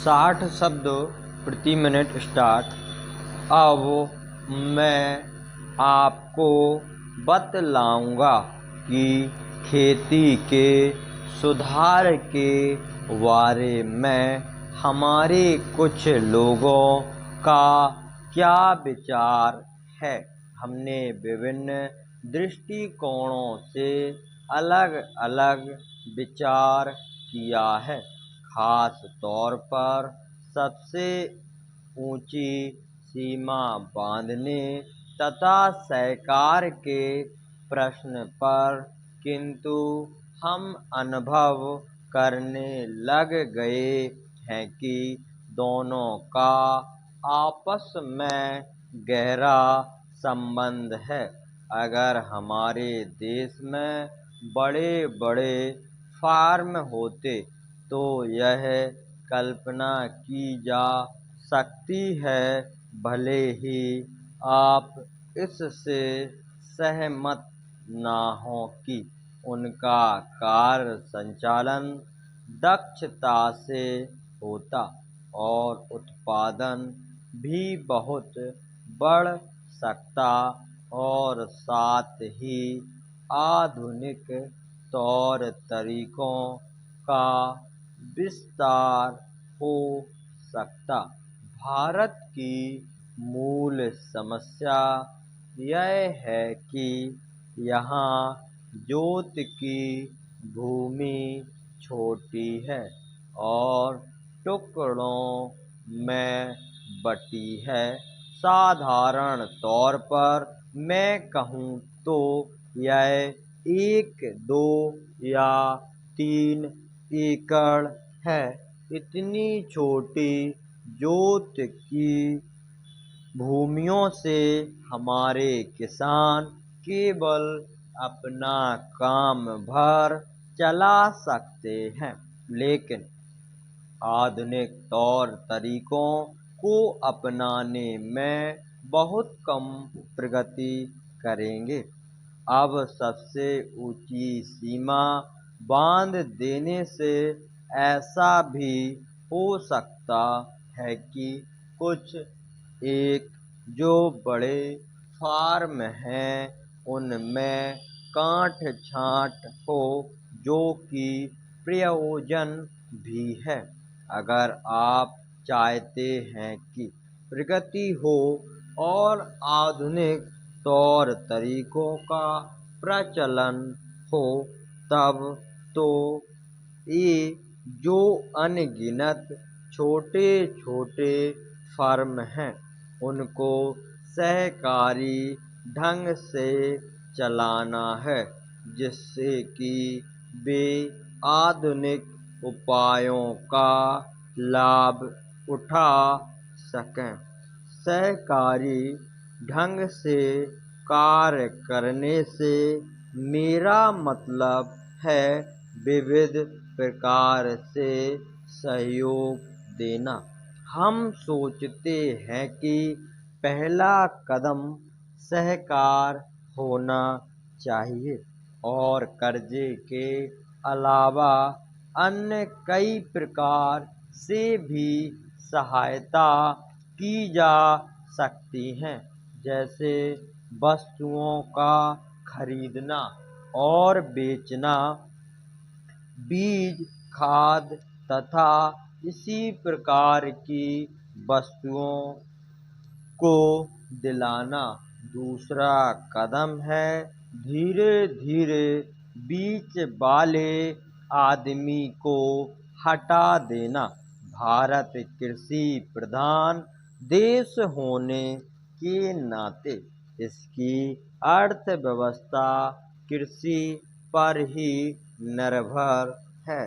60 शब्द प्रति minute start. अब मैं आपको बतलाऊंगा कि खेती के सुधार के बारे में हमारे कुछ लोगों का क्या विचार है। हमने विभिन्न दृष्टिकोणों से अलग अलग विचार किया है। खास तौर पर सबसे ऊंची सीमा बांधने तथा सहकार के प्रश्न पर, किंतु हम अनुभव करने लग गए हैं कि दोनों का आपस में गहरा संबंध है। अगर हमारे देश में बड़े बड़े फार्म होते तो यह कल्पना की जा सकती है, भले ही आप इससे सहमत ना हों, कि उनका कार्य संचालन दक्षता से होता और उत्पादन भी बहुत बढ़ सकता और साथ ही आधुनिक तौर तरीकों का विस्तार हो सकता। भारत की मूल समस्या यह है कि यहाँ जोत की भूमि छोटी है और टुकड़ों में बटी है। साधारण तौर पर मैं कहूँ तो यह 1, 2 या 3 एकड़ है। इतनी छोटी जोत की भूमियों से हमारे किसान केवल अपना काम भर चला सकते हैं, लेकिन आधुनिक तौर तरीकों को अपनाने में बहुत कम प्रगति करेंगे। अब सबसे ऊंची सीमा बांध देने से ऐसा भी हो सकता है कि कुछ एक जो बड़े फार्म हैं उनमें काट छांट हो, जो कि प्रयोजन भी है। अगर आप चाहते हैं कि प्रगति हो और आधुनिक तौर तरीकों का प्रचलन हो, तब तो ये जो अनगिनत छोटे छोटे फर्म हैं उनको सहकारी ढंग से चलाना है, जिससे कि वे आधुनिक उपायों का लाभ उठा सकें। सहकारी ढंग से कार्य करने से मेरा मतलब है विविध प्रकार से सहयोग देना। हम सोचते हैं कि पहला कदम सहकार होना चाहिए और कर्जे के अलावा अन्य कई प्रकार से भी सहायता की जा सकती है, जैसे वस्तुओं का खरीदना और बेचना, बीज, खाद तथा इसी प्रकार की वस्तुओं को दिलाना। दूसरा कदम है धीरे धीरे बीच वाले आदमी को हटा देना। भारत कृषि प्रधान देश होने के नाते इसकी अर्थव्यवस्था कृषि पर ही निर्भर है।